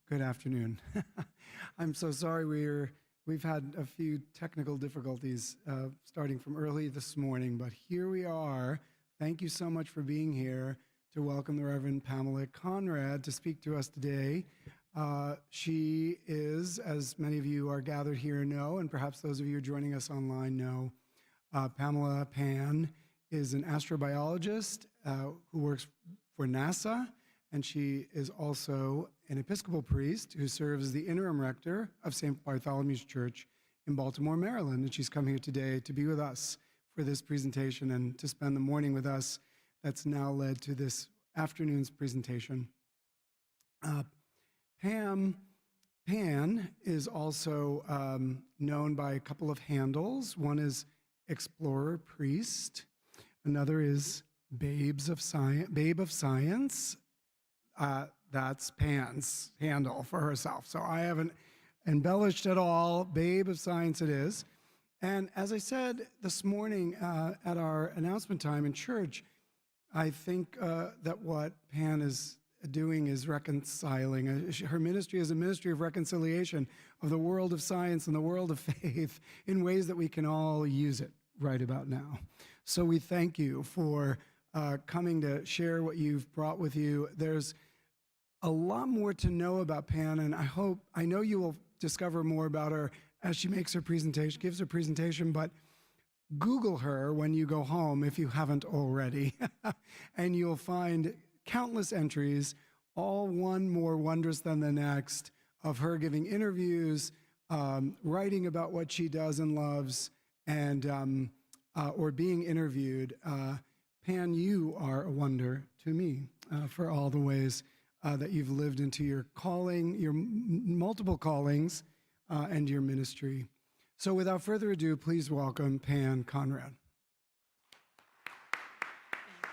Good afternoon. I'm so sorry we've had a few technical difficulties starting from early this morning, but here we are. Thank you so much for being here to welcome the Reverend Pamela Conrad to speak to us today. She is, as many of you are gathered here know, and perhaps those of you joining us online know, Pamela Pan is an astrobiologist who works for NASA, and she is also an Episcopal priest who serves as the interim rector of St. Bartholomew's Church in Baltimore, Maryland. And she's come here today to be with us for this presentation and to spend the morning with us that's now led to this afternoon's presentation. Pan is also known by a couple of handles. One is Explorer Priest. Another is Babe of Science. That's Pan's handle for herself. So I haven't embellished at all. Babe of Science it is. And as I said this morning at our announcement time in church, I think that what Pan is doing is reconciling. Her ministry is a ministry of reconciliation of the world of science and the world of faith in ways that we can all use it right about now. So we thank you for coming to share what you've brought with you. There's a lot more to know about Pan, and I know you will discover more about her as she makes her presentation, gives her presentation, but Google her when you go home if you haven't already, and you'll find countless entries, all one more wondrous than the next, of her giving interviews, writing about what she does and loves, and or being interviewed. Pan, you are a wonder to me for all the ways that you've lived into your calling, your multiple callings, and your ministry. So without further ado, please welcome Pan Conrad. Thank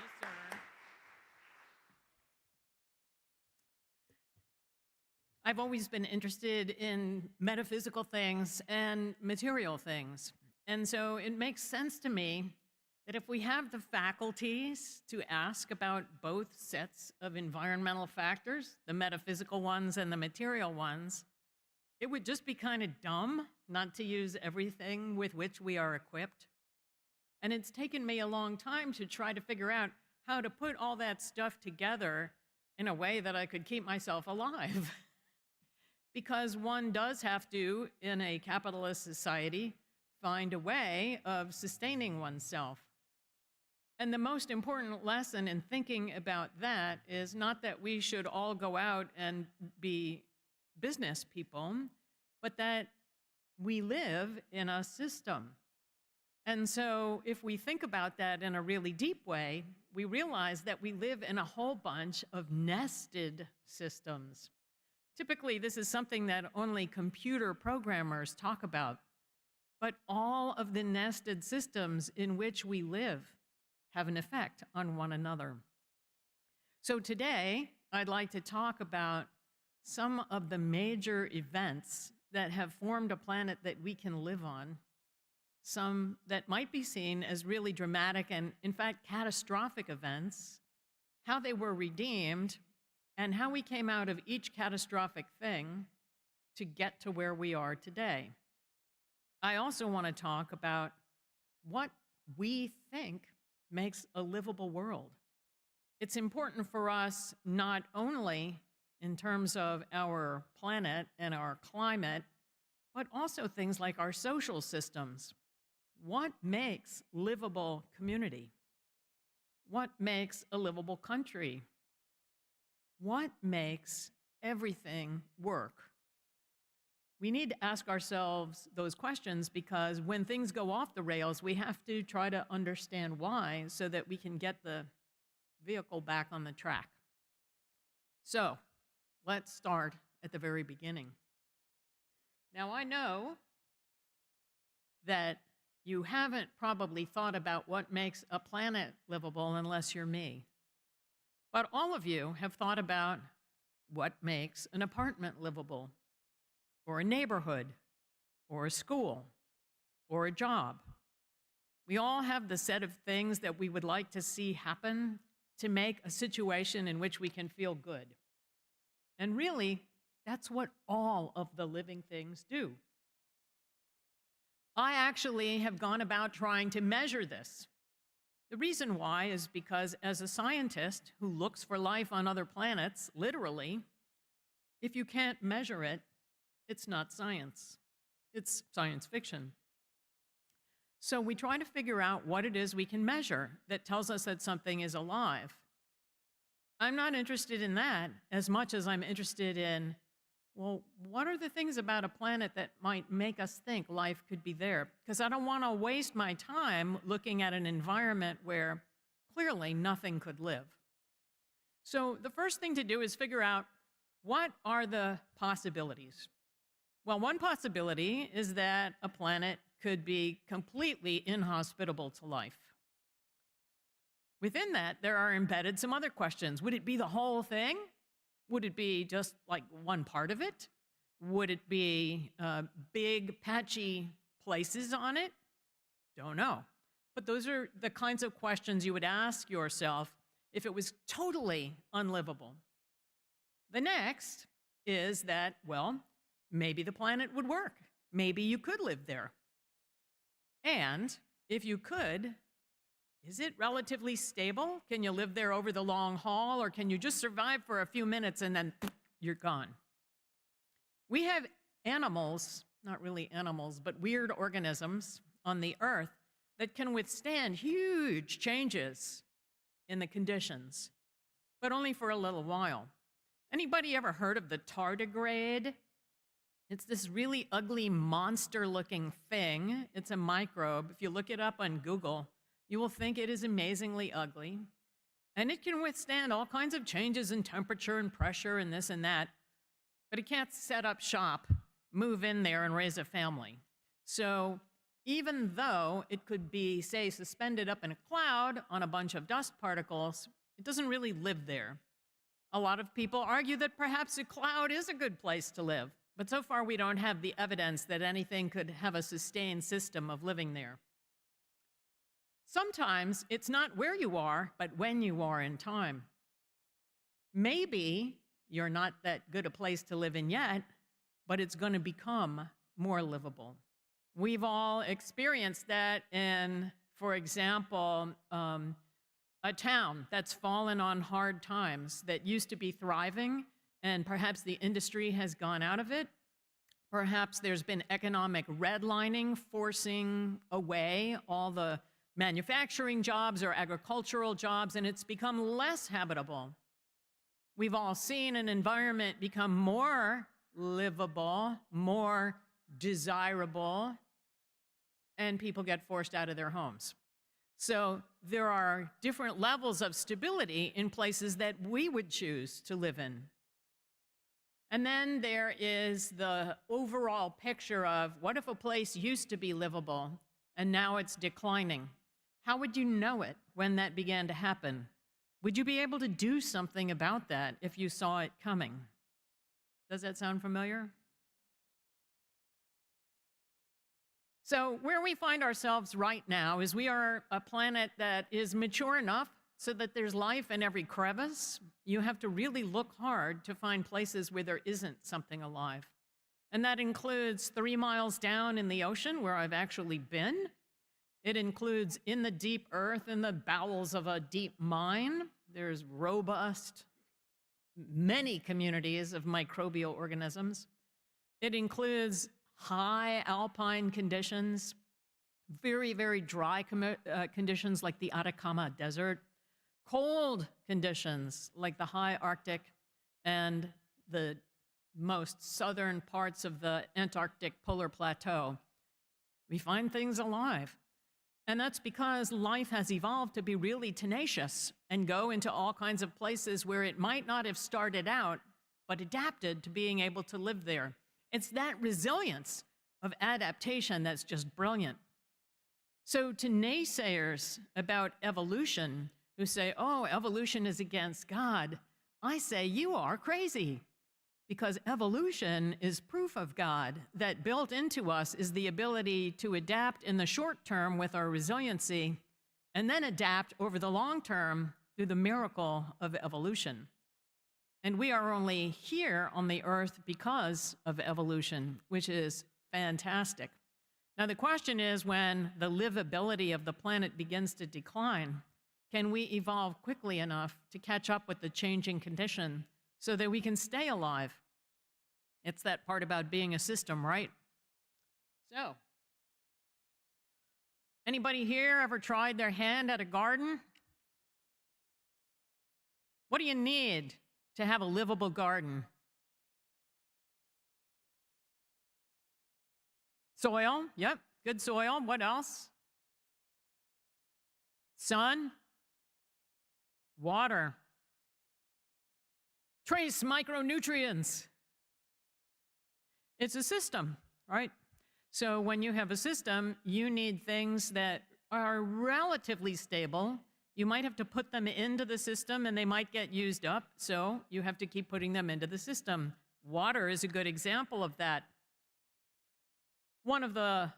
you, sir. I've always been interested in metaphysical things and material things. And so it makes sense to me that if we have the faculties to ask about both sets of environmental factors, the metaphysical ones and the material ones, it would just be kind of dumb not to use everything with which we are equipped. And it's taken me a long time to try to figure out how to put all that stuff together in a way that I could keep myself alive. Because one does have to, in a capitalist society, find a way of sustaining oneself. And the most important lesson in thinking about that is not that we should all go out and be business people, but that we live in a system. And so if we think about that in a really deep way, we realize that we live in a whole bunch of nested systems. Typically, this is something that only computer programmers talk about. But all of the nested systems in which we live have an effect on one another. So today, I'd like to talk about some of the major events that have formed a planet that we can live on, some that might be seen as really dramatic and, in fact, catastrophic events, how they were redeemed, and how we came out of each catastrophic thing to get to where we are today. I also want to talk about what we think makes a livable world. It's important for us not only in terms of our planet and our climate, but also things like our social systems. What makes livable community? What makes a livable country? What makes everything work? We need to ask ourselves those questions because when things go off the rails, we have to try to understand why so that we can get the vehicle back on the track. So let's start at the very beginning. Now, I know that you haven't probably thought about what makes a planet livable unless you're me. But all of you have thought about what makes an apartment livable, or a neighborhood, or a school, or a job. We all have the set of things that we would like to see happen to make a situation in which we can feel good. And really, That's what all of the living things do. I actually have gone about trying to measure this. The reason why is because, as a scientist who looks for life on other planets, literally, if you can't measure it, it's not science. It's science fiction. So we try to figure out what it is we can measure that tells us that something is alive. I'm not interested in that as much as I'm interested in, well, what are the things about a planet that might make us think life could be there? Because I don't want to waste my time looking at an environment where clearly nothing could live. So the first thing to do is figure out, what are the possibilities? Well, one possibility is that a planet could be completely inhospitable to life. Within that, there are embedded some other questions. Would it be the whole thing? Would it be just like one part of it? Would it be big, patchy places on it? Don't know. But those are the kinds of questions you would ask yourself if it was totally unlivable. The next is that, well, maybe the planet would work. Maybe you could live there. And if you could, is it relatively stable? Can you live there over the long haul, or can you just survive for a few minutes and then you're gone? We have animals, not really animals, but weird organisms on the Earth that can withstand huge changes in the conditions, but only for a little while. Anybody ever heard of the tardigrade? It's this really ugly monster-looking thing. It's a microbe. If you look it up on Google, you will think it is amazingly ugly. And it can withstand all kinds of changes in temperature and pressure and this and that, but it can't set up shop, move in there, and raise a family. So even though it could be, say, suspended up in a cloud on a bunch of dust particles, it doesn't really live there. A lot of people argue that perhaps a cloud is a good place to live, but so far we don't have the evidence that anything could have a sustained system of living there. Sometimes it's not where you are, but when you are in time. Maybe you're not that good a place to live in yet, but it's going to become more livable. We've all experienced that in, for example, a town that's fallen on hard times that used to be thriving, and perhaps the industry has gone out of it. Perhaps there's been economic redlining forcing away all the manufacturing jobs or agricultural jobs, and it's become less habitable. We've all seen an environment become more livable, more desirable, and people get forced out of their homes. So there are different levels of stability in places that we would choose to live in. And then there is the overall picture of, what if a place used to be livable and now it's declining? How would you know it when that began to happen? Would you be able to do something about that if you saw it coming? Does that sound familiar? So where we find ourselves right now is we are a planet that is mature enough so that there's life in every crevice. You have to really look hard to find places where there isn't something alive. And that includes 3 miles down in the ocean, where I've actually been. It includes in the deep earth, in the bowels of a deep mine. There's robust, many communities of microbial organisms. It includes high alpine conditions, very, very dry conditions like the Atacama Desert, cold conditions like the high Arctic and the most southern parts of the Antarctic polar plateau. We find things alive. And that's because life has evolved to be really tenacious and go into all kinds of places where it might not have started out, but adapted to being able to live there. It's that resilience of adaptation that's just brilliant. So to naysayers about evolution who say, oh, evolution is against God, I say you are crazy. Because evolution is proof of God, that built into us is the ability to adapt in the short term with our resiliency, and then adapt over the long term through the miracle of evolution. And we are only here on the Earth because of evolution, which is fantastic. Now, the question is, when the livability of the planet begins to decline, can we evolve quickly enough to catch up with the changing condition so that we can stay alive? It's that part about being a system, right? So, anybody here ever tried their hand at a garden? What do you need to have a livable garden? Soil, yep, good soil. What else? Sun, water, trace micronutrients. It's a system, right? So when you have a system, you need things that are relatively stable. You might have to put them into the system and they might get used up, so you have to keep putting them into the system. Water is a good example of that. One of the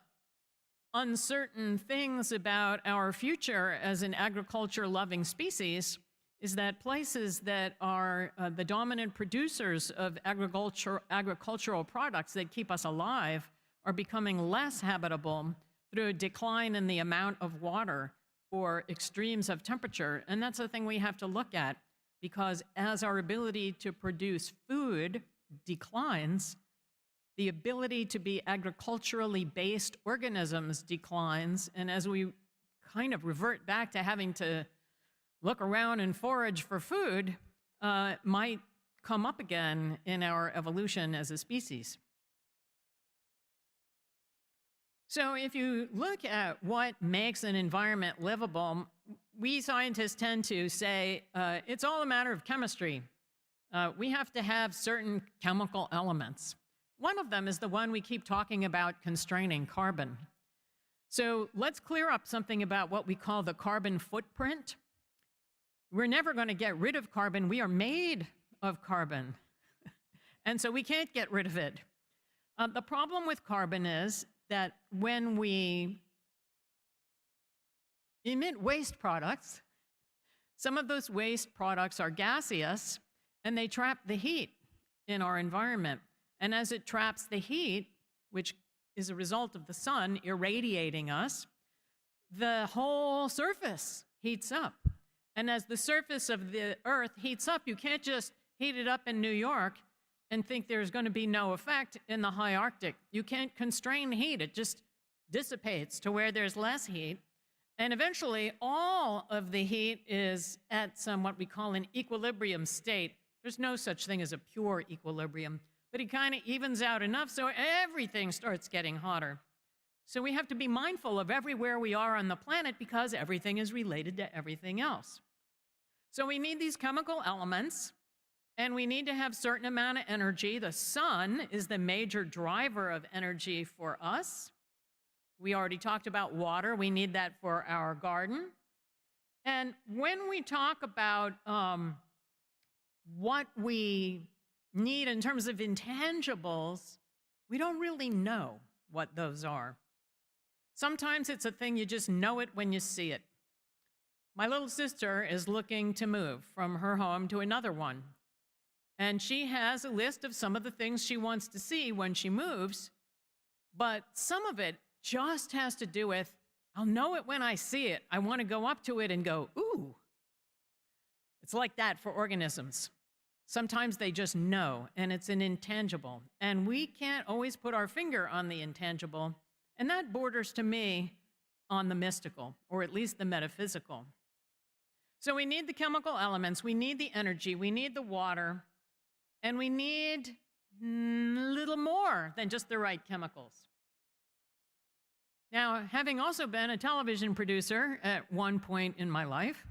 uncertain things about our future as an agriculture-loving species is that places that are the dominant producers of agricultural products that keep us alive are becoming less habitable through a decline in the amount of water or extremes of temperature. And that's the thing we have to look at, because as our ability to produce food declines, the ability to be agriculturally based organisms declines, and as we kind of revert back to having to look around and forage for food, might come up again in our evolution as a species. So if you look at what makes an environment livable, we scientists tend to say it's all a matter of chemistry. We have to have certain chemical elements. One of them is the one we keep talking about constraining, carbon. So let's clear up something about what we call the carbon footprint. We're never going to get rid of carbon. We are made of carbon. And so we can't get rid of it. The problem with carbon is that when we emit waste products, some of those waste products are gaseous and they trap the heat in our environment. And as it traps the heat, which is a result of the sun irradiating us, the whole surface heats up. And as the surface of the Earth heats up, you can't just heat it up in New York and think there's going to be no effect in the high Arctic. You can't constrain heat. It just dissipates to where there's less heat. And eventually, all of the heat is at some what we call an equilibrium state. There's no such thing as a pure equilibrium, but it kind of evens out enough so everything starts getting hotter. So we have to be mindful of everywhere we are on the planet because everything is related to everything else. So we need these chemical elements, and we need to have a certain amount of energy. The sun is the major driver of energy for us. We already talked about water. We need that for our garden. And when we talk about what we need in terms of intangibles, we don't really know what those are. Sometimes it's a thing you just know it when you see it. My little sister is looking to move from her home to another one. And she has a list of some of the things she wants to see when she moves, but some of it just has to do with, I'll know it when I see it. I want to go up to it and go, ooh. It's like that for organisms. Sometimes they just know, and it's an intangible. And we can't always put our finger on the intangible, and that borders, to me, on the mystical, or at least the metaphysical. So we need the chemical elements, we need the energy, we need the water, and we need a little more than just the right chemicals. Now, having also been a television producer at one point in my life,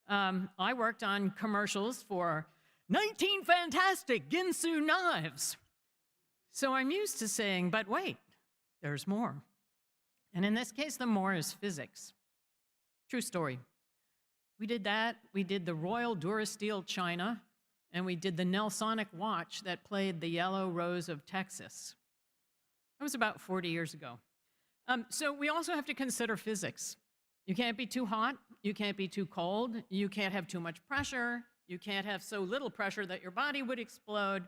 I worked on commercials for 19 fantastic Ginsu knives. So I'm used to saying, but wait, there's more. And in this case, the more is physics. True story. We did that. We did the Royal Durasteel China, and we did the Nelsonic watch that played the Yellow Rose of Texas. That was about 40 years ago. So we also have to consider physics. You can't be too hot. You can't be too cold. You can't have too much pressure. You can't have so little pressure that your body would explode.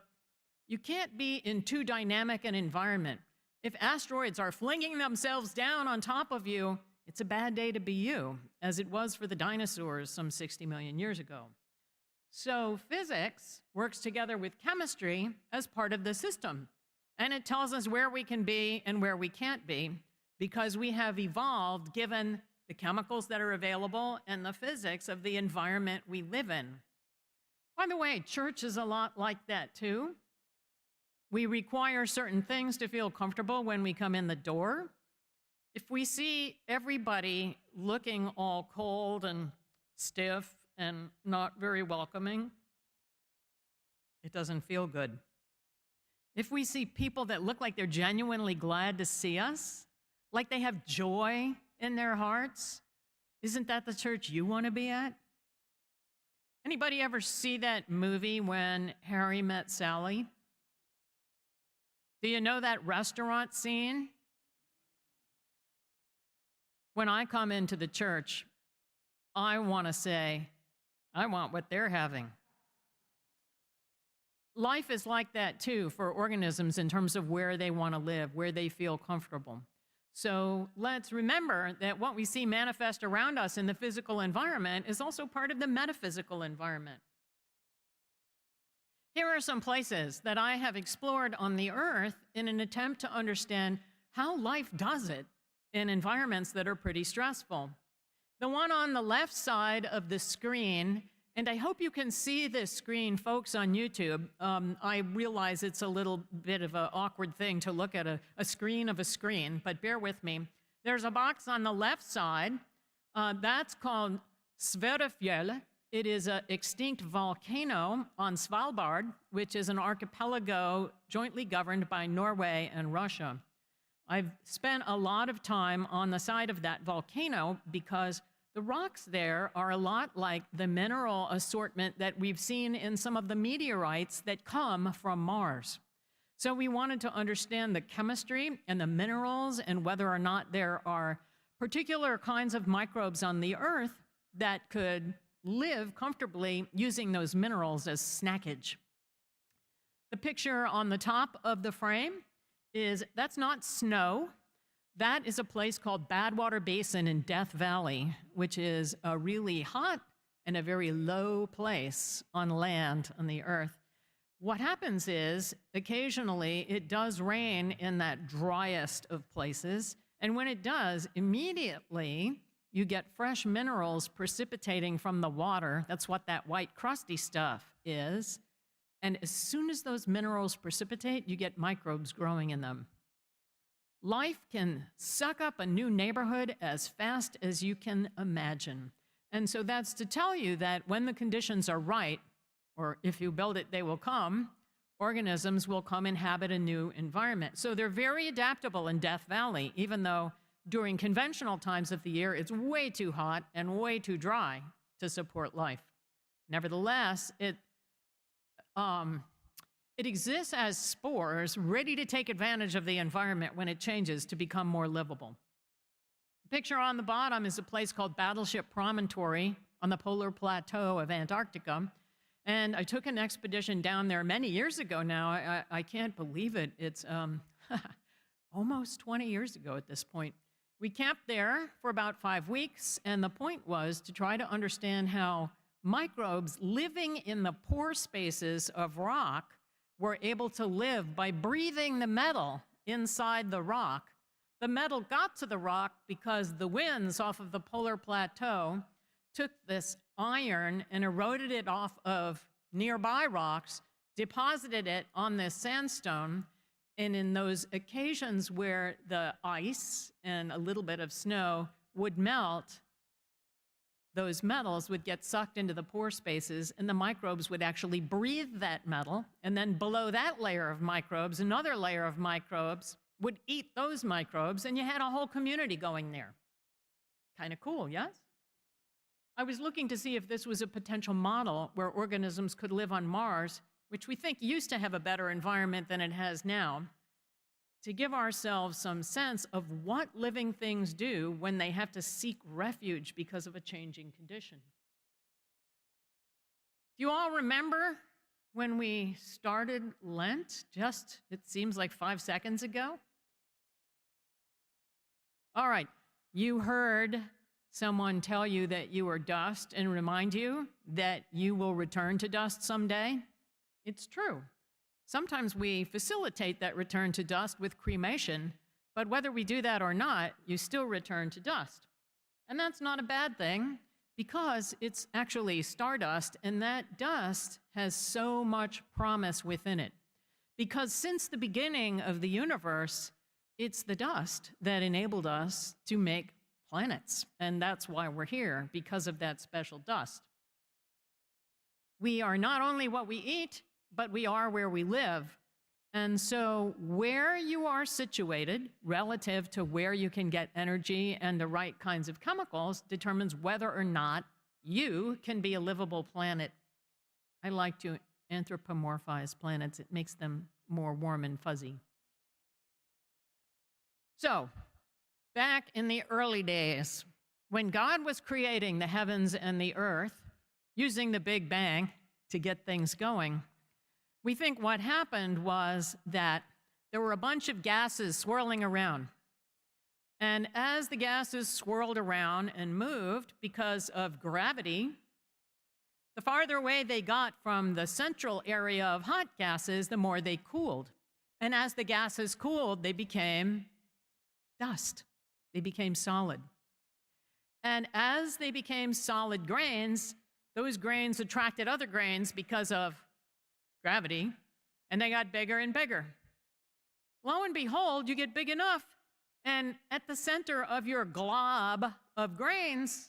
You can't be in too dynamic an environment. If asteroids are flinging themselves down on top of you, it's a bad day to be you, as it was for the dinosaurs some 60 million years ago. So physics works together with chemistry as part of the system, and it tells us where we can be and where we can't be, because we have evolved given the chemicals that are available and the physics of the environment we live in. By the way, church is a lot like that too. We require certain things to feel comfortable when we come in the door. If we see everybody looking all cold and stiff and not very welcoming, it doesn't feel good. If we see people that look like they're genuinely glad to see us, like they have joy in their hearts, isn't that the church you want to be at? Anybody ever see that movie When Harry Met Sally? Do you know that restaurant scene? When I come into the church, I want to say, I want what they're having. Life is like that too for organisms in terms of where they want to live, where they feel comfortable. So let's remember that what we see manifest around us in the physical environment is also part of the metaphysical environment. Here are some places that I have explored on the earth in an attempt to understand how life does it in environments that are pretty stressful. The one on the left side of the screen, and I hope you can see this screen, folks, on YouTube. I realize it's a little bit of an awkward thing to look at a screen of a screen, but bear with me. There's a box on the left side. That's called Sverefjell. It is an extinct volcano on Svalbard, which is an archipelago jointly governed by Norway and Russia. I've spent a lot of time on the side of that volcano because the rocks there are a lot like the mineral assortment that we've seen in some of the meteorites that come from Mars. So we wanted to understand the chemistry and the minerals and whether or not there are particular kinds of microbes on the Earth that could live comfortably using those minerals as snackage. The picture on the top of the frame that's not snow. That is a place called Badwater Basin in Death Valley, which is a really hot and a very low place on land on the Earth. What happens is, occasionally, it does rain in that driest of places, and when it does, immediately, you get fresh minerals precipitating from the water. That's what that white crusty stuff is. And as soon as those minerals precipitate, you get microbes growing in them. Life can suck up a new neighborhood as fast as you can imagine. And so that's to tell you that when the conditions are right, or if you build it, they will come, organisms will come inhabit a new environment. So they're very adaptable in Death Valley, even though during conventional times of the year, it's way too hot and way too dry to support life. Nevertheless, it exists as spores ready to take advantage of the environment when it changes to become more livable. The picture on the bottom is a place called Battleship Promontory on the polar plateau of Antarctica. And I took an expedition down there many years ago now. I can't believe it. It's almost 20 years ago at this point. We camped there for about 5 weeks, and the point was to try to understand how microbes living in the pore spaces of rock were able to live by breathing the metal inside the rock. The metal got to the rock because the winds off of the polar plateau took this iron and eroded it off of nearby rocks, deposited it on this sandstone, and in those occasions where the ice and a little bit of snow would melt, those metals would get sucked into the pore spaces, and the microbes would actually breathe that metal, and then below that layer of microbes, another layer of microbes would eat those microbes, and you had a whole community going there. Kind of cool, yes? I was looking to see if this was a potential model where organisms could live on Mars, which we think used to have a better environment than it has now, to give ourselves some sense of what living things do when they have to seek refuge because of a changing condition. Do you all remember when we started Lent? It seems like 5 seconds ago. All right, you heard someone tell you that you are dust and remind you that you will return to dust someday. It's true. Sometimes we facilitate that return to dust with cremation, but whether we do that or not, you still return to dust. And that's not a bad thing, because it's actually stardust, and that dust has so much promise within it. Because since the beginning of the universe, it's the dust that enabled us to make planets, and that's why we're here, because of that special dust. We are not only what we eat, but we are where we live. And so where you are situated relative to where you can get energy and the right kinds of chemicals determines whether or not you can be a livable planet. I like to anthropomorphize planets. It makes them more warm and fuzzy. So, back in the early days, when God was creating the heavens and the earth, using the Big Bang to get things going, we think what happened was that there were a bunch of gases swirling around. And as the gases swirled around and moved because of gravity, the farther away they got from the central area of hot gases, the more they cooled. And as the gases cooled, they became dust. They became solid. And as they became solid grains, those grains attracted other grains because of gravity, and they got bigger and bigger. Lo and behold, you get big enough, and at the center of your glob of grains,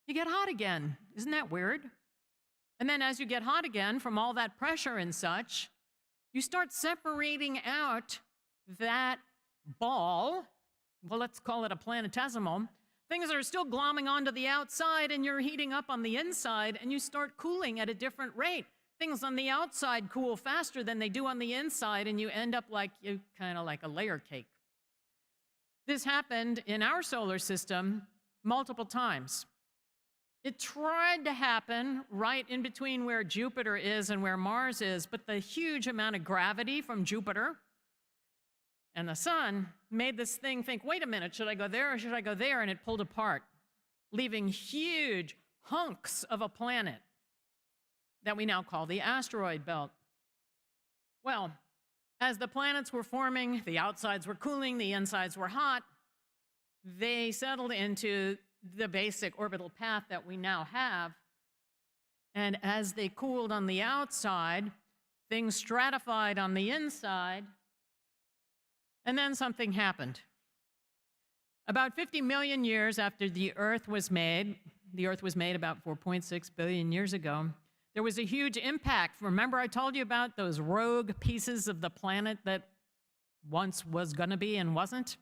you get hot again. Isn't that weird? And then as you get hot again from all that pressure and such, you start separating out that ball, well, let's call it a planetesimal, things are still glomming onto the outside, and you're heating up on the inside, and you start cooling at a different rate. Things on the outside cool faster than they do on the inside, and you end up kind of like a layer cake. This happened in our solar system multiple times. It tried to happen right in between where Jupiter is and where Mars is, but the huge amount of gravity from Jupiter and the sun made this thing think, wait a minute, should I go there or should I go there? And it pulled apart, leaving huge hunks of a planet that we now call the asteroid belt. Well, as the planets were forming, the outsides were cooling, the insides were hot, they settled into the basic orbital path that we now have. And as they cooled on the outside, things stratified on the inside, and then something happened. About 50 million years after the Earth was made about 4.6 billion years ago, there was a huge impact. Remember I told you about those rogue pieces of the planet that once was going to be and wasn't?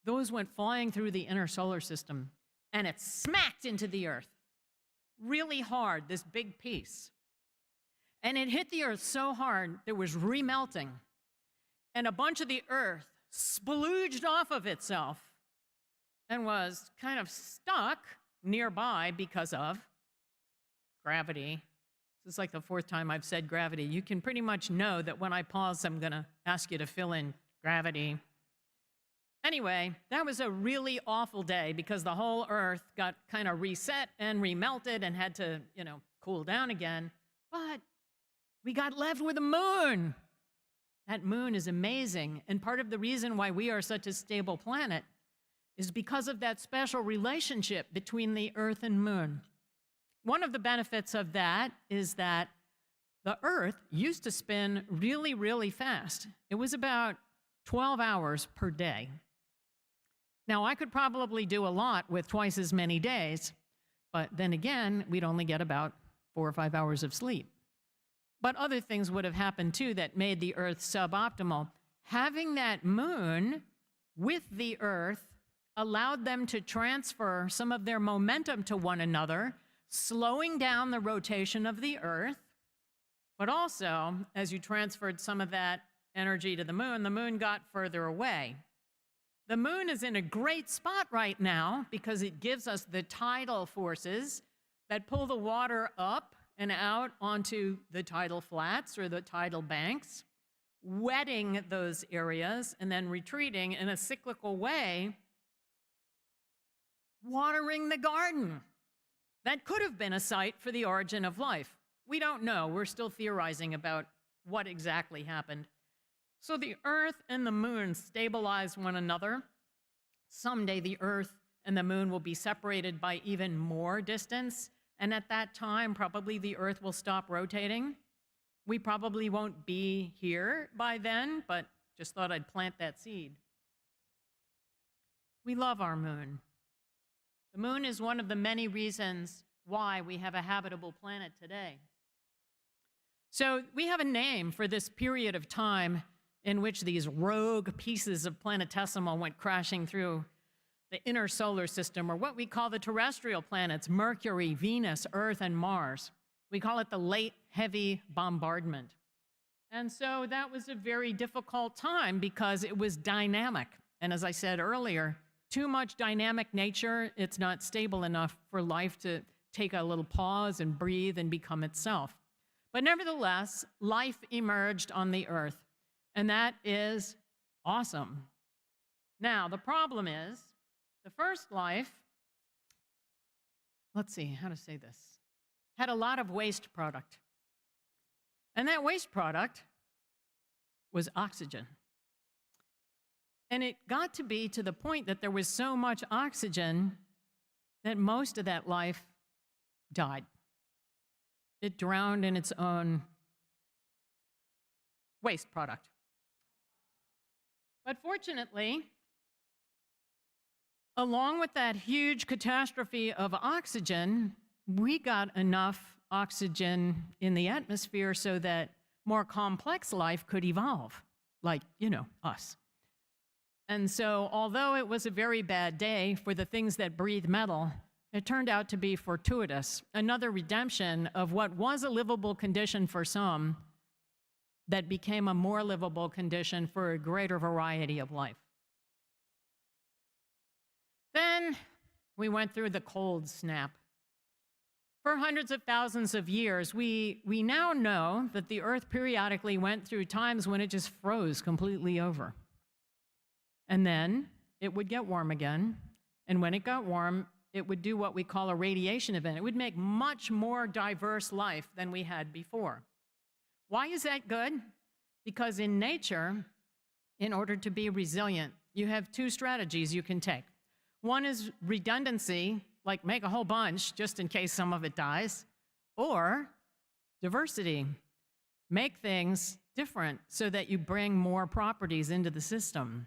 Those went flying through the inner solar system, and it smacked into the Earth really hard, this big piece. And it hit the Earth so hard, there was remelting, and a bunch of the Earth splooged off of itself and was kind of stuck nearby because of gravity. This is like the 4th time I've said gravity. You can pretty much know that when I pause, I'm going to ask you to fill in gravity. Anyway, that was a really awful day because the whole Earth got kind of reset and remelted and had to, cool down again. But we got left with a moon. That moon is amazing. And part of the reason why we are such a stable planet is because of that special relationship between the Earth and moon. One of the benefits of that is that the Earth used to spin really, really fast. It was about 12 hours per day. Now, I could probably do a lot with twice as many days, but then again, we'd only get about 4 or 5 hours of sleep. But other things would have happened too that made the Earth suboptimal. Having that moon with the Earth allowed them to transfer some of their momentum to one another, slowing down the rotation of the Earth, but also, as you transferred some of that energy to the moon got further away. The moon is in a great spot right now because it gives us the tidal forces that pull the water up and out onto the tidal flats or the tidal banks, wetting those areas and then retreating in a cyclical way, watering the garden. That could have been a site for the origin of life. We don't know. We're still theorizing about what exactly happened. So the Earth and the Moon stabilize one another. Someday the Earth and the Moon will be separated by even more distance, and at that time, probably the Earth will stop rotating. We probably won't be here by then, but just thought I'd plant that seed. We love our moon. The moon is one of the many reasons why we have a habitable planet today. So we have a name for this period of time in which these rogue pieces of planetesimal went crashing through the inner solar system, or what we call the terrestrial planets, Mercury, Venus, Earth, and Mars. We call it the late heavy bombardment. And so that was a very difficult time because it was dynamic. And as I said earlier, too much dynamic nature, it's not stable enough for life to take a little pause and breathe and become itself. But nevertheless, life emerged on the Earth, and that is awesome. Now, the problem is, the first life, let's see how to say this, had a lot of waste product. And that waste product was oxygen. And it got to be to the point that there was so much oxygen that most of that life died. It drowned in its own waste product. But fortunately, along with that huge catastrophe of oxygen, we got enough oxygen in the atmosphere so that more complex life could evolve, like, us. And so, although it was a very bad day for the things that breathe metal, it turned out to be fortuitous, another redemption of what was a livable condition for some that became a more livable condition for a greater variety of life. Then we went through the cold snap. For hundreds of thousands of years, we now know that the Earth periodically went through times when it just froze completely over. And then it would get warm again, and when it got warm, it would do what we call a radiation event. It would make much more diverse life than we had before. Why is that good? Because in nature, in order to be resilient, you have two strategies you can take. One is redundancy, like make a whole bunch just in case some of it dies, or diversity. Make things different so that you bring more properties into the system.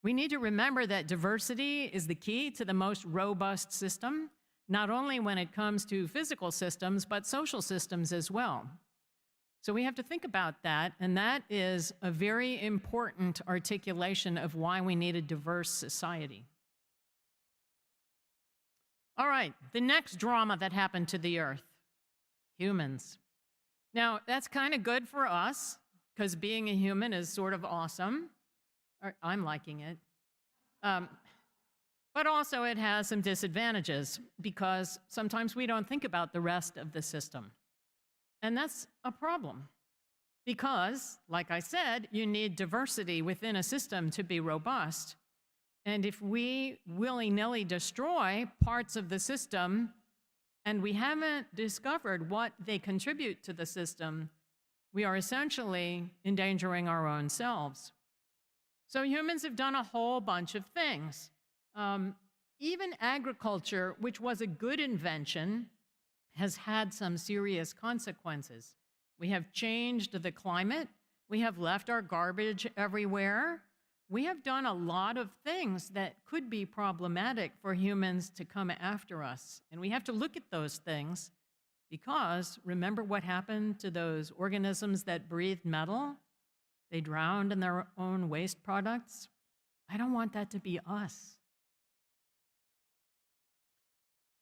We need to remember that diversity is the key to the most robust system, not only when it comes to physical systems, but social systems as well. So we have to think about that, and that is a very important articulation of why we need a diverse society. All right, the next drama that happened to the Earth, humans. Now, that's kind of good for us, because being a human is sort of awesome. I'm liking it. But also it has some disadvantages, because sometimes we don't think about the rest of the system. And that's a problem, because, like I said, you need diversity within a system to be robust. And if we willy-nilly destroy parts of the system and we haven't discovered what they contribute to the system, we are essentially endangering our own selves. So humans have done a whole bunch of things. Even agriculture, which was a good invention, has had some serious consequences. We have changed the climate. We have left our garbage everywhere. We have done a lot of things that could be problematic for humans to come after us. And we have to look at those things because remember what happened to those organisms that breathed metal? They drowned in their own waste products. I don't want that to be us.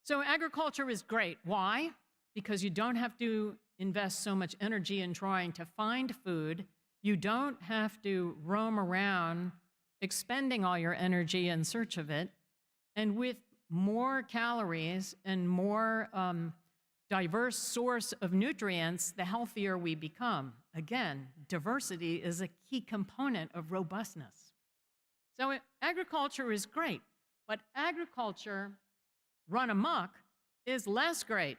So agriculture is great. Why? Because you don't have to invest so much energy in trying to find food. You don't have to roam around expending all your energy in search of it. And with more calories and more diverse source of nutrients, the healthier we become. Again, diversity is a key component of robustness. So agriculture is great, but agriculture run amok is less great.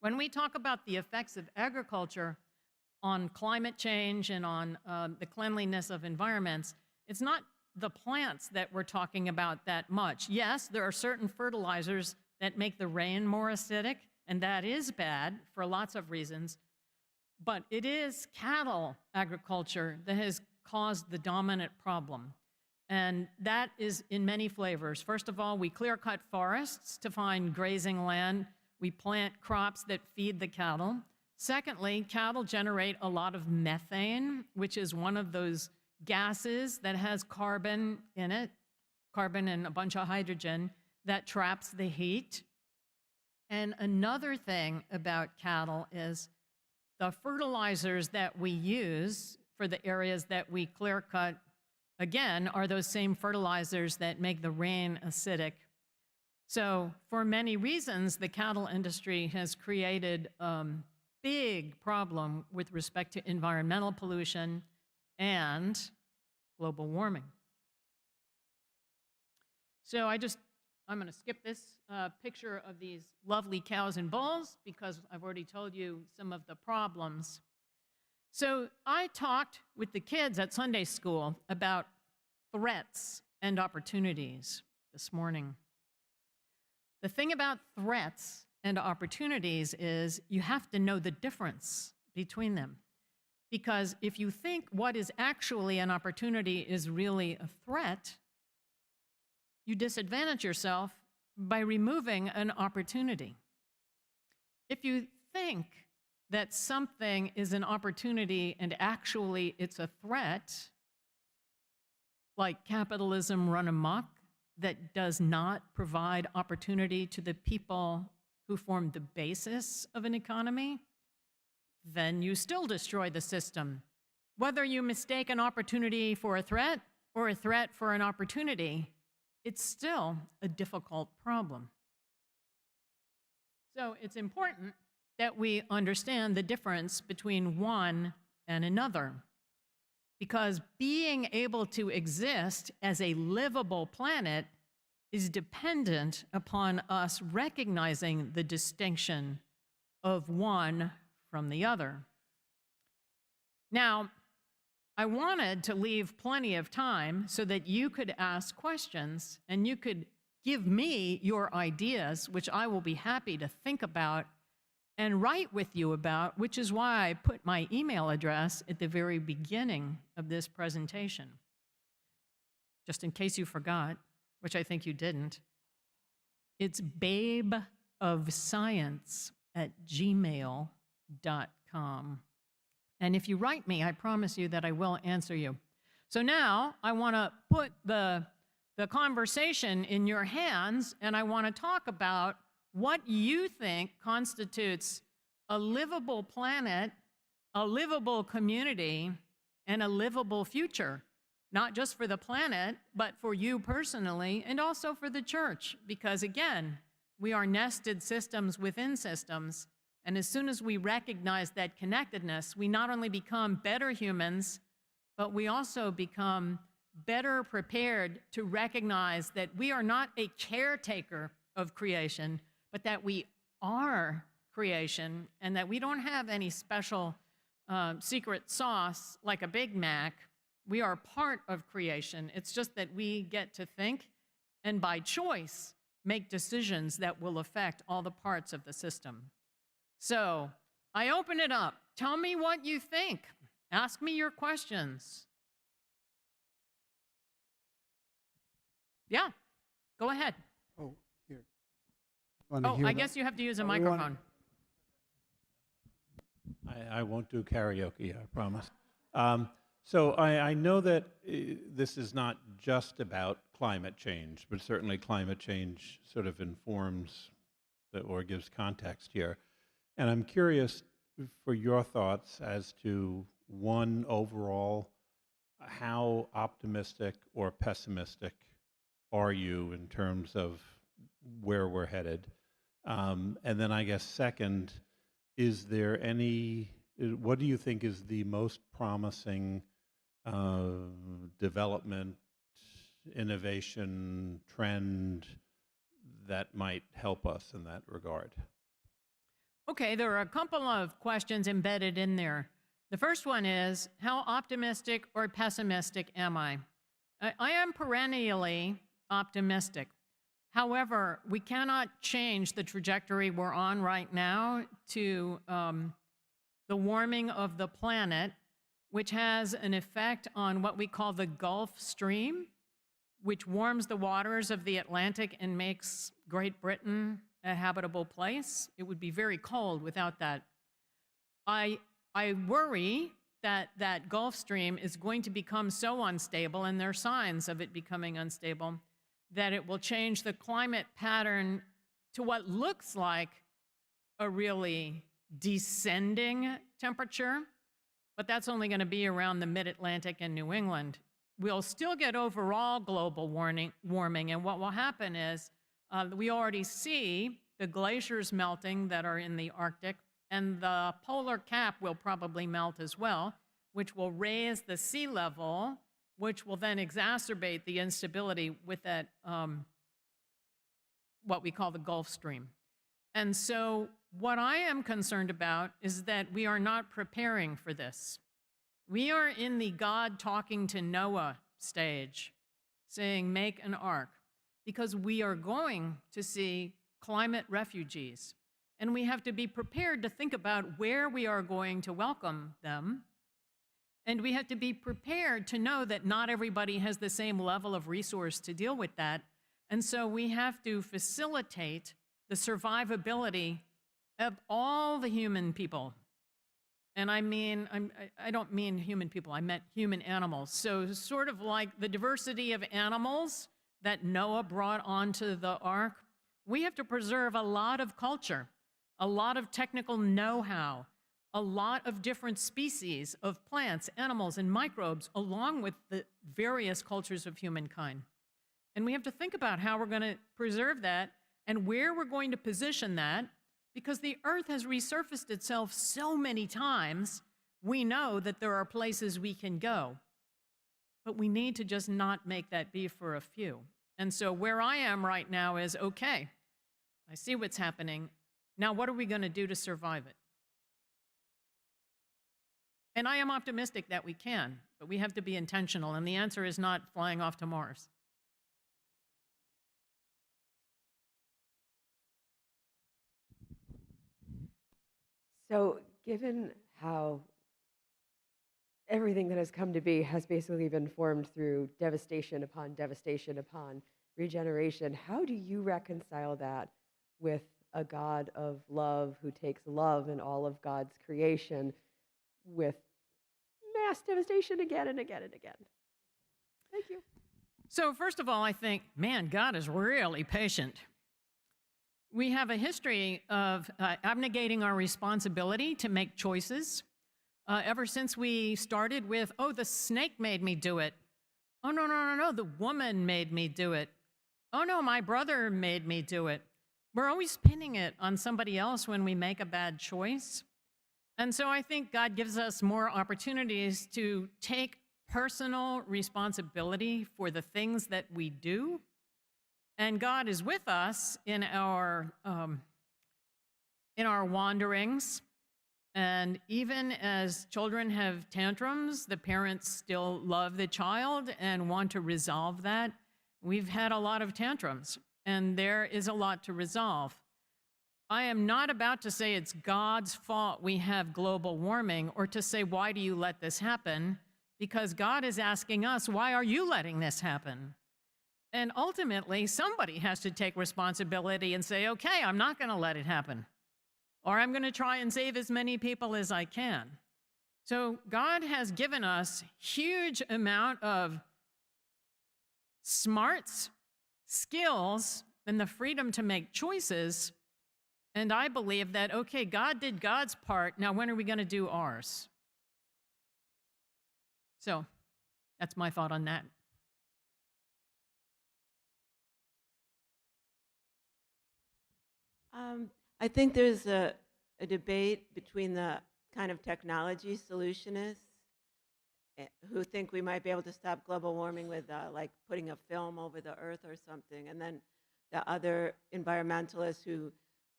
When we talk about the effects of agriculture on climate change and on the cleanliness of environments, it's not the plants that we're talking about that much. Yes, there are certain fertilizers that make the rain more acidic, and that is bad for lots of reasons, but it is cattle agriculture that has caused the dominant problem. And that is in many flavors. First of all, we clear-cut forests to find grazing land. We plant crops that feed the cattle. Secondly, cattle generate a lot of methane, which is one of those gases that has carbon in it, carbon and a bunch of hydrogen that traps the heat. And another thing about cattle is the fertilizers that we use for the areas that we clear-cut, again, are those same fertilizers that make the rain acidic. So for many reasons, the cattle industry has created a big problem with respect to environmental pollution and global warming. So I'm going to skip this picture of these lovely cows and bulls because I've already told you some of the problems. So I talked with the kids at Sunday school about threats and opportunities this morning. The thing about threats and opportunities is you have to know the difference between them. Because if you think what is actually an opportunity is really a threat, you disadvantage yourself by removing an opportunity. If you think that something is an opportunity and actually it's a threat, like capitalism run amok, that does not provide opportunity to the people who form the basis of an economy, then you still destroy the system. Whether you mistake an opportunity for a threat or a threat for an opportunity, it's still a difficult problem. So it's important that we understand the difference between one and another, because being able to exist as a livable planet is dependent upon us recognizing the distinction of one from the other. Now, I wanted to leave plenty of time so that you could ask questions and you could give me your ideas, which I will be happy to think about and write with you about, which is why I put my email address at the very beginning of this presentation. Just in case you forgot, which I think you didn't, it's babeofscience@gmail.com. And if you write me, I promise you that I will answer you. So now I want to put the conversation in your hands, and I want to talk about what you think constitutes a livable planet, a livable community, and a livable future, not just for the planet, but for you personally, and also for the church. Because again, we are nested systems within systems, and as soon as we recognize that connectedness, we not only become better humans, but we also become better prepared to recognize that we are not a caretaker of creation, but that we are creation, and that we don't have any special secret sauce like a Big Mac. We are part of creation. It's just that we get to think and by choice make decisions that will affect all the parts of the system. So I open it up. Tell me what you think. Ask me your questions. Yeah, go ahead. Oh, here. Wanna Oh, hear I that? guess you have to use a Oh, we wanna- microphone. I won't do karaoke, I promise. So I know that this is not just about climate change, but certainly climate change sort of informs or gives context here. And I'm curious for your thoughts as to, one, overall, how optimistic or pessimistic are you in terms of where we're headed? And then I guess second, is there what do you think is the most promising development, innovation, trend that might help us in that regard? Okay, there are a couple of questions embedded in there. The first one is, how optimistic or pessimistic am I? I am perennially optimistic. However, we cannot change the trajectory we're on right now to the warming of the planet, which has an effect on what we call the Gulf Stream, which warms the waters of the Atlantic and makes Great Britain a habitable place. It would be very cold without that. I worry that that Gulf Stream is going to become so unstable, and there are signs of it becoming unstable, that it will change the climate pattern to what looks like a really descending temperature, but that's only going to be around the mid-Atlantic and New England. We'll still get overall global warming, and what will happen is we already see the glaciers melting that are in the Arctic, and the polar cap will probably melt as well, which will raise the sea level, which will then exacerbate the instability with that, what we call the Gulf Stream. And so what I am concerned about is that we are not preparing for this. We are in the God talking to Noah stage, saying, make an ark, because we are going to see climate refugees. And we have to be prepared to think about where we are going to welcome them. And we have to be prepared to know that not everybody has the same level of resource to deal with that. And so we have to facilitate the survivability of all the human people. And I don't mean human people, I meant human animals. So sort of like the diversity of animals that Noah brought onto the ark, we have to preserve a lot of culture, a lot of technical know-how, a lot of different species of plants, animals, and microbes, along with the various cultures of humankind. And we have to think about how we're going to preserve that and where we're going to position that, because the Earth has resurfaced itself so many times, we know that there are places we can go. But we need to just not make that be for a few. And so where I am right now is, okay, I see what's happening. Now what are we going to do to survive it? And I am optimistic that we can, but we have to be intentional. And the answer is not flying off to Mars. So, given how everything that has come to be has basically been formed through devastation upon regeneration, how do you reconcile that with a God of love who takes love in all of God's creation with mass devastation again and again and again? Thank you. So first of all, I think, man, God is really patient. We have a history of abnegating our responsibility to make choices. Ever since we started with, oh, the snake made me do it. Oh, no, the woman made me do it. Oh, no, my brother made me do it. We're always pinning it on somebody else when we make a bad choice. And so I think God gives us more opportunities to take personal responsibility for the things that we do. And God is with us in our wanderings. And even as children have tantrums, the parents still love the child and want to resolve that. We've had a lot of tantrums, and there is a lot to resolve. I am not about to say it's God's fault we have global warming, or to say, why do you let this happen? Because God is asking us, why are you letting this happen? And ultimately, somebody has to take responsibility and say, okay, I'm not going to let it happen. Or I'm going to try and save as many people as I can. So God has given us huge amount of smarts, skills, and the freedom to make choices. And I believe that, okay, God did God's part. Now, when are we going to do ours? So that's my thought on that. I think there's a debate between the kind of technology solutionists who think we might be able to stop global warming with like putting a film over the earth or something, and then the other environmentalists who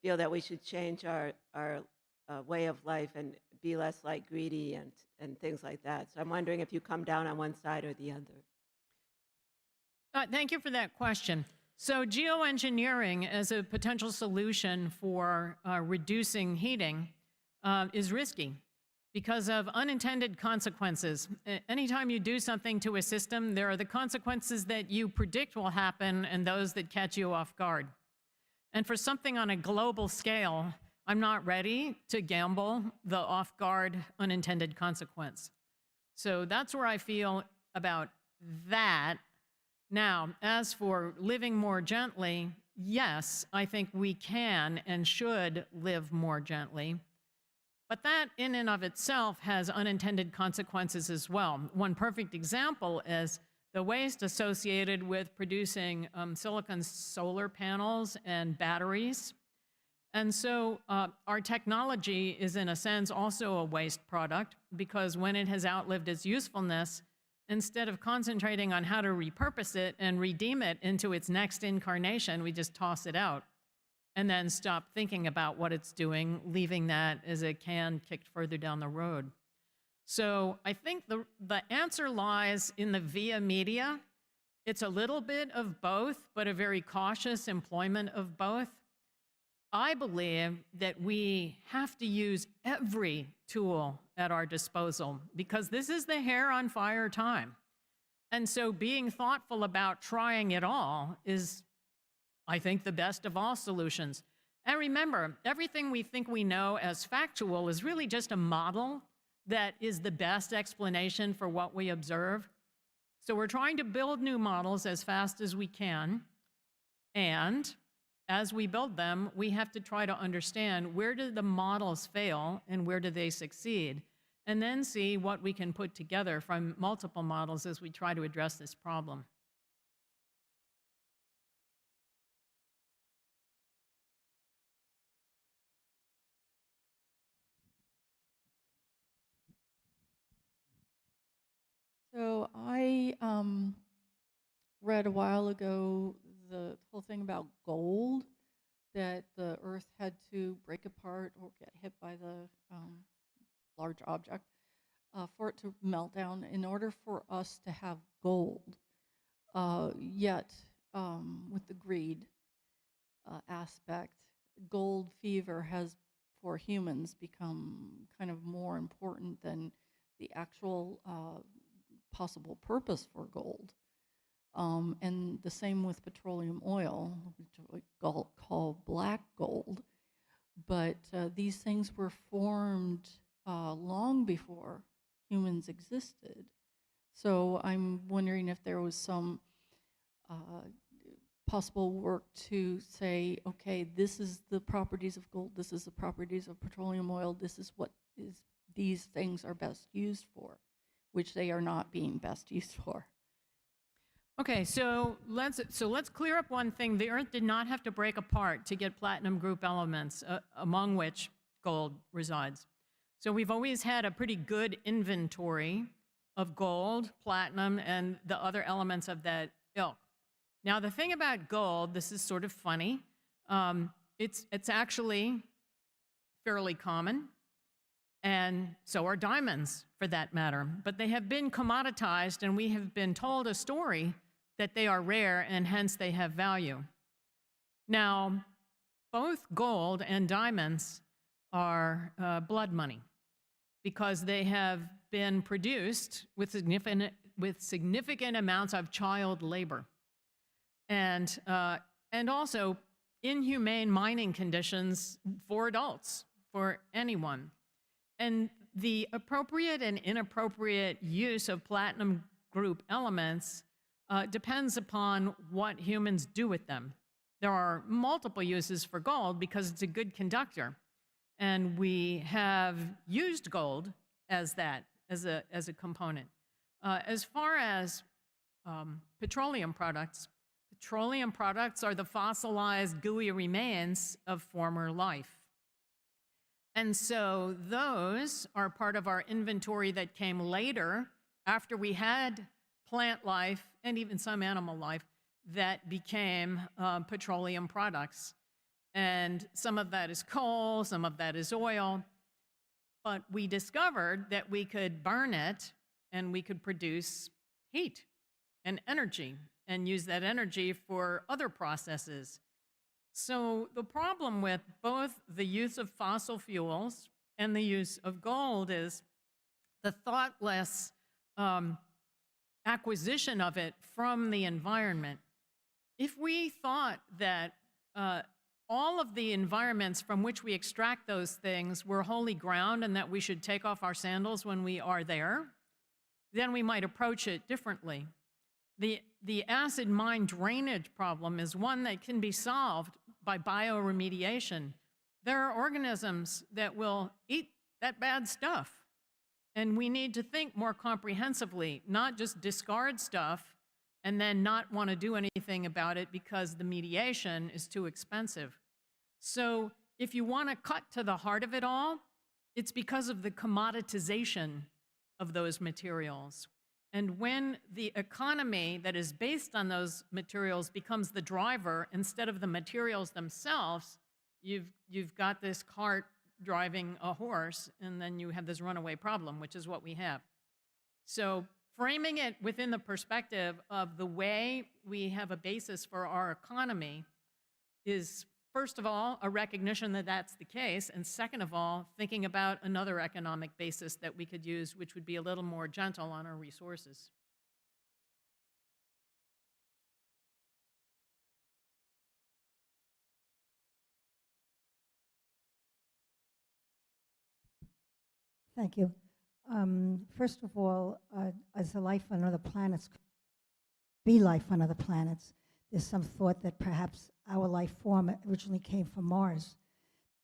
feel that we should change our way of life and be less like greedy and things like that. So I'm wondering if you come down on one side or the other. Thank you for that question. So geoengineering as a potential solution for reducing heating is risky because of unintended consequences. Anytime you do something to a system, there are the consequences that you predict will happen and those that catch you off guard. And for something on a global scale, I'm not ready to gamble the off-guard unintended consequence. So that's where I feel about that. Now, as for living more gently, yes, I think we can and should live more gently. But that in and of itself has unintended consequences as well. One perfect example is the waste associated with producing silicon solar panels and batteries. And so our technology is, in a sense, also a waste product, because when it has outlived its usefulness, instead of concentrating on how to repurpose it and redeem it into its next incarnation, we just toss it out and then stop thinking about what it's doing, leaving that as a can kicked further down the road. So I think the answer lies in the via media. It's a little bit of both, but a very cautious employment of both. I believe that we have to use every tool at our disposal because this is the hair on fire time. And so being thoughtful about trying it all is, I think, the best of all solutions. And remember, everything we think we know as factual is really just a model that is the best explanation for what we observe. So we're trying to build new models as fast as we can. And as we build them, we have to try to understand where do the models fail and where do they succeed, and then see what we can put together from multiple models as we try to address this problem. So I read a while ago the whole thing about gold, that the Earth had to break apart or get hit by the large object for it to melt down in order for us to have gold. Yet, with the greed aspect, gold fever has, for humans, become kind of more important than the actual possible purpose for gold. And the same with petroleum oil, which we call black gold. But these things were formed long before humans existed. So I'm wondering if there was some possible work to say, okay, this is the properties of gold, this is the properties of petroleum oil, this is what these things are best used for, which they are not being best used for. Okay, so let's clear up one thing. The Earth did not have to break apart to get platinum group elements, among which gold resides. So we've always had a pretty good inventory of gold, platinum, and the other elements of that ilk. Now, the thing about gold, this is sort of funny, it's actually fairly common, and so are diamonds, for that matter. But they have been commoditized, and we have been told a story that they are rare, and hence they have value. Now, both gold and diamonds are blood money because they have been produced with significant amounts of child labor. And also inhumane mining conditions for adults, for anyone. And the appropriate and inappropriate use of platinum group elements depends upon what humans do with them. There are multiple uses for gold because it's a good conductor. And we have used gold as that, as a component. As far as petroleum products Petroleum products are the fossilized gooey remains of former life. And so those are part of our inventory that came later after we had plant life and even some animal life that became petroleum products. And some of that is coal, some of that is oil. But we discovered that we could burn it and we could produce heat and energy and use that energy for other processes. So the problem with both the use of fossil fuels and the use of gold is the thoughtless acquisition of it from the environment. If we thought that all of the environments from which we extract those things were holy ground and that we should take off our sandals when we are there, then we might approach it differently. The acid mine drainage problem is one that can be solved by bioremediation. There are organisms that will eat that bad stuff, and we need to think more comprehensively, not just discard stuff and then not want to do anything about it because the mediation is too expensive. So if you want to cut to the heart of it all, it's because of the commoditization of those materials. And when the economy that is based on those materials becomes the driver instead of the materials themselves, you've got this cart driving a horse, and then you have this runaway problem, which is what we have. So framing it within the perspective of the way we have a basis for our economy is, first of all, a recognition that that's the case, and second of all, thinking about another economic basis that we could use, which would be a little more gentle on our resources. Thank you. First of all, as a life on other planets, be life on other planets, there's some thought that perhaps our life form originally came from Mars.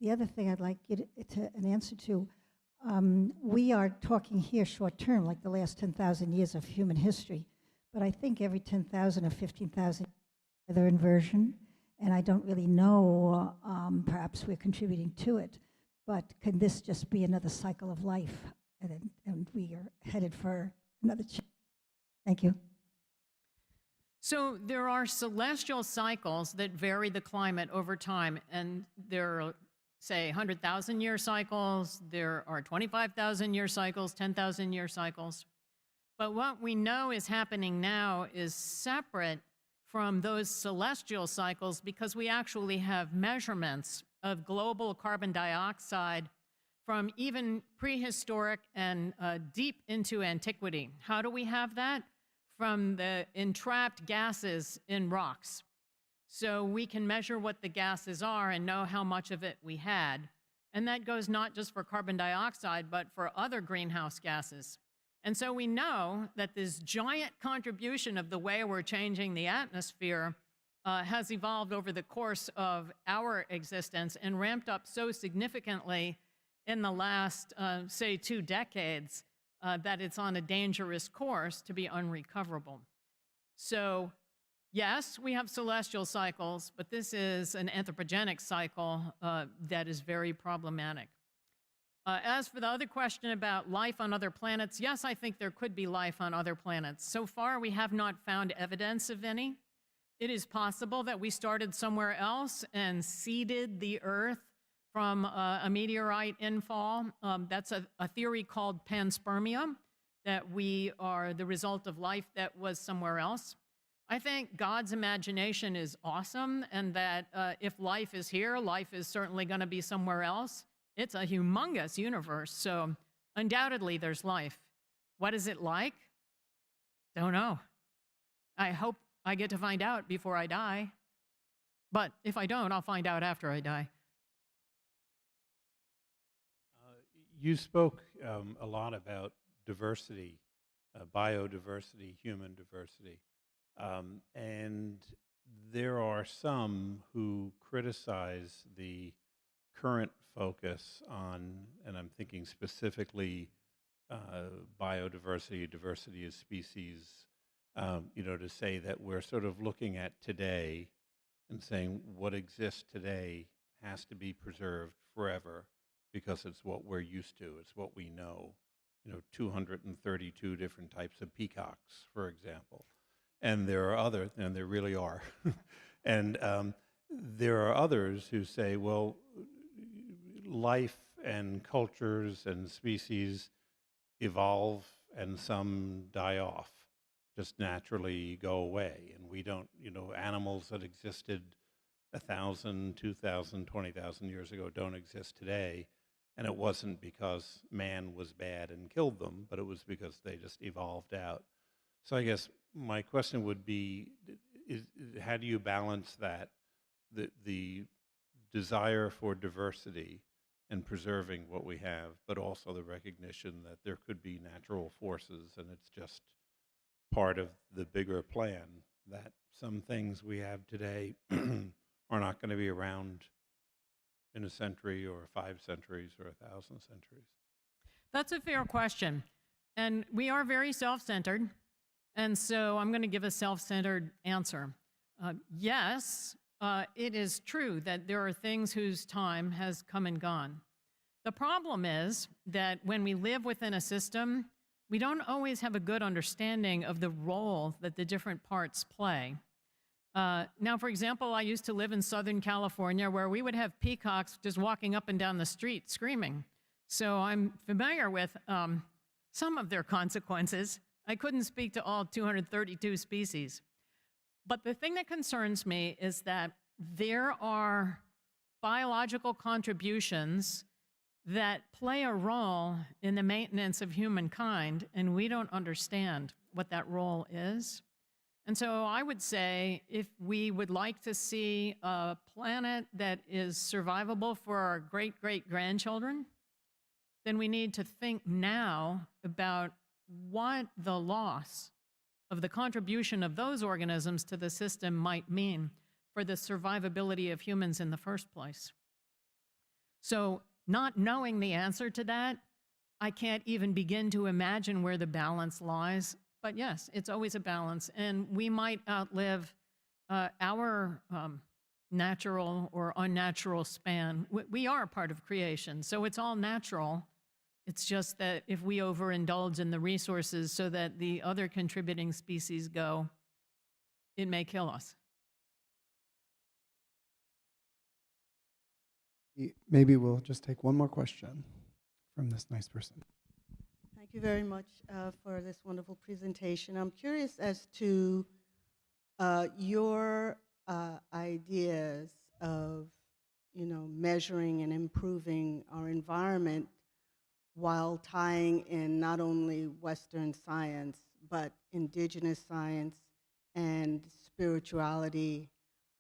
The other thing I'd like you to an answer to, we are talking here short term, like the last 10,000 years of human history, but I think every 10,000 or 15,000 weather inversion, and I don't really know, perhaps we're contributing to it, but can this just be another cycle of life, and we are headed for another change? Thank you. So there are celestial cycles that vary the climate over time, and there are, say, 100,000-year cycles, there are 25,000-year cycles, 10,000-year cycles. But what we know is happening now is separate from those celestial cycles because we actually have measurements of global carbon dioxide from even prehistoric and deep into antiquity. How do we have that? From the entrapped gases in rocks. So we can measure what the gases are and know how much of it we had. And that goes not just for carbon dioxide, but for other greenhouse gases. And so we know that this giant contribution of the way we're changing the atmosphere has evolved over the course of our existence and ramped up so significantly in the last, say, 2 decades, that it's on a dangerous course to be unrecoverable. So yes, we have celestial cycles, but this is an anthropogenic cycle that is very problematic. As for the other question about life on other planets, yes, I think there could be life on other planets. So far, we have not found evidence of any. It is possible that we started somewhere else and seeded the Earth from a meteorite infall. That's a theory called panspermia, that we are the result of life that was somewhere else. I think God's imagination is awesome, and that if life is here, life is certainly going to be somewhere else. It's a humongous universe, so undoubtedly there's life. What is it like? Don't know. I hope I get to find out before I die. But if I don't, I'll find out after I die. You spoke a lot about diversity, biodiversity, human diversity. And there are some who criticize the current focus on, and I'm thinking specifically biodiversity, diversity of species, to say that we're sort of looking at today and saying what exists today has to be preserved forever because it's what we're used to, it's what we know. 232 different types of peacocks, for example. And there are other, and there really are. And there are others who say, well, life and cultures and species evolve and some die off, just naturally go away. And we don't, animals that existed 1,000, 2,000, 20,000 years ago don't exist today. And it wasn't because man was bad and killed them, but it was because they just evolved out. So I guess my question would be, how do you balance that, the desire for diversity and preserving what we have, but also the recognition that there could be natural forces and it's just part of the bigger plan, that some things we have today are not going to be around in a century or 5 centuries or 1,000 centuries? That's a fair question. And we are very self-centered. And so I'm going to give a self-centered answer. Yes, it is true that there are things whose time has come and gone. The problem is that when we live within a system, we don't always have a good understanding of the role that the different parts play. Now, for example, I used to live in Southern California where we would have peacocks just walking up and down the street screaming. So I'm familiar with some of their consequences. I couldn't speak to all 232 species. But the thing that concerns me is that there are biological contributions that play a role in the maintenance of humankind, and we don't understand what that role is. And so I would say if we would like to see a planet that is survivable for our great-great-grandchildren, then we need to think now about what the loss of the contribution of those organisms to the system might mean for the survivability of humans in the first place. So not knowing the answer to that, I can't even begin to imagine where the balance lies. But yes, it's always a balance. And we might outlive our natural or unnatural span. We are part of creation, so it's all natural. It's just that if we overindulge in the resources so that the other contributing species go, it may kill us. Maybe we'll just take one more question from this nice person. Thank you very much for this wonderful presentation. I'm curious as to your ideas of, measuring and improving our environment while tying in not only Western science, but indigenous science and spirituality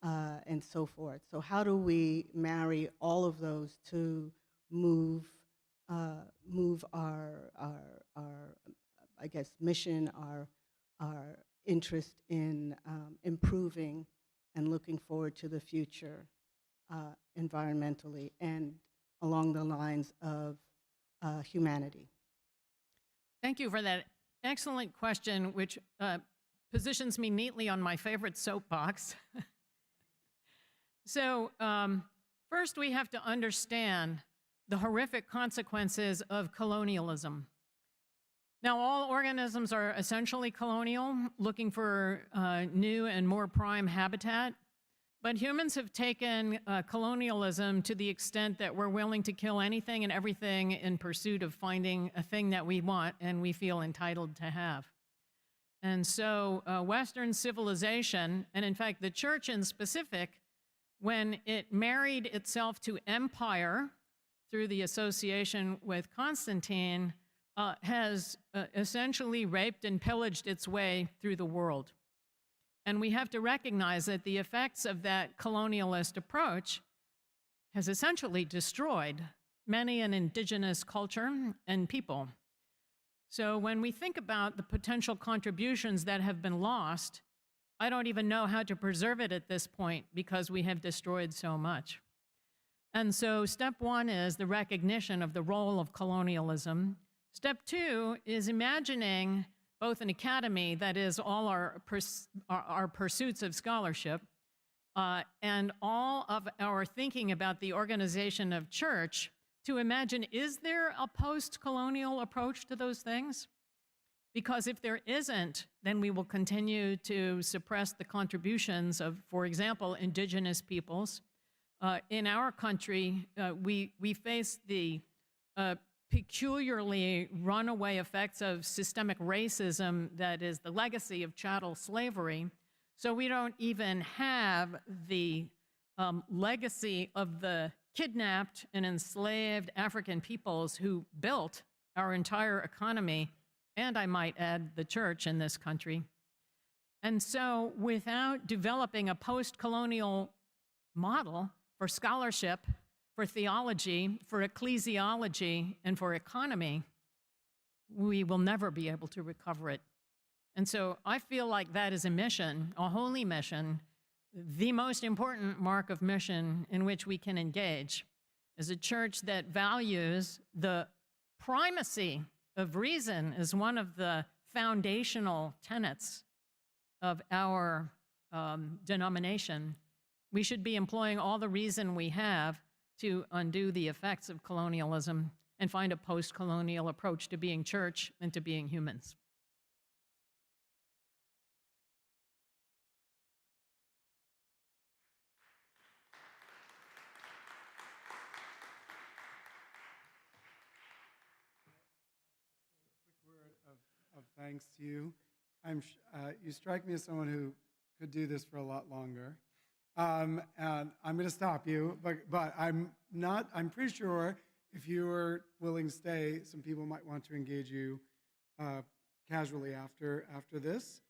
and so forth. So how do we marry all of those to move our I guess, mission, our interest in improving and looking forward to the future environmentally and along the lines of humanity? Thank you for that excellent question, which positions me neatly on my favorite soapbox. So first we have to understand the horrific consequences of colonialism. Now, all organisms are essentially colonial, looking for new and more prime habitat. But humans have taken colonialism to the extent that we're willing to kill anything and everything in pursuit of finding a thing that we want and we feel entitled to have. And so Western civilization, and in fact the church in specific, when it married itself to empire through the association with Constantine, has essentially raped and pillaged its way through the world. And we have to recognize that the effects of that colonialist approach has essentially destroyed many an indigenous culture and people. So when we think about the potential contributions that have been lost, I don't even know how to preserve it at this point because we have destroyed so much. And so step one is the recognition of the role of colonialism. Step two is imagining both an academy, that is all our pursuits of scholarship, and all of our thinking about the organization of church, to imagine, is there a post-colonial approach to those things? Because if there isn't, then we will continue to suppress the contributions of, for example, indigenous peoples. In our country, we face the peculiarly runaway effects of systemic racism that is the legacy of chattel slavery. So we don't even have the legacy of the kidnapped and enslaved African peoples who built our entire economy, and I might add the church in this country. And so without developing a post-colonial model for scholarship, for theology, for ecclesiology, and for economy, we will never be able to recover it. And so I feel like that is a mission, a holy mission, the most important mark of mission in which we can engage as a church that values the primacy of reason as one of the foundational tenets of our denomination. We should be employing all the reason we have to undo the effects of colonialism and find a post-colonial approach to being church and to being humans. Of thanks to you. You strike me as someone who could do this for a lot longer. And I'm going to stop you, but I'm pretty sure if you were willing to stay, some people might want to engage you casually after this.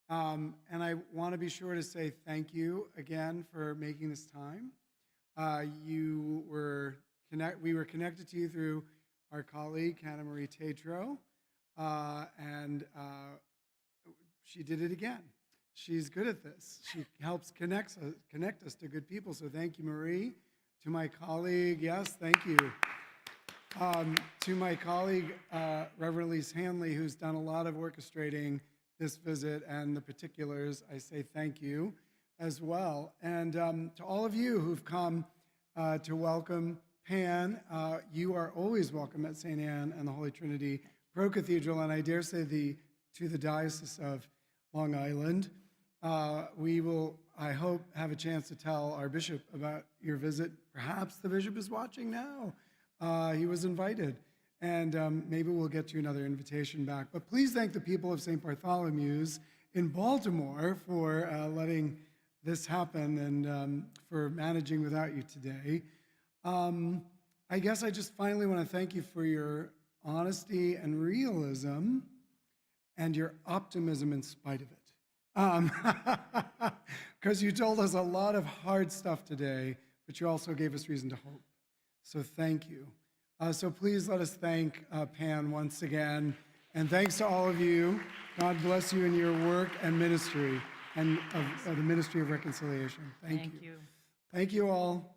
And I want to be sure to say thank you again for making this time. We were connected to you through our colleague, Hannah Marie Tatro, and she did it again. She's good at this. She helps connect us to good people. So thank you, Marie. To my colleague, yes, thank you. To my colleague, Reverend Elise Hanley, who's done a lot of orchestrating this visit and the particulars, I say thank you as well. And to all of you who've come to welcome Pan, you are always welcome at St. Anne and the Holy Trinity Pro-Cathedral, and I dare say to the Diocese of Long Island. We will, I hope, have a chance to tell our bishop about your visit. Perhaps the bishop is watching now. He was invited, and maybe we'll get you another invitation back. But please thank the people of St. Bartholomew's in Baltimore for letting this happen and for managing without you today. I guess I just finally want to thank you for your honesty and realism and your optimism in spite of it. Because you told us a lot of hard stuff today, but you also gave us reason to hope. So thank you. So please let us thank Pan once again. And thanks to all of you. God bless you in your work and ministry, and of the ministry of reconciliation. Thank you. Thank you. Thank you all.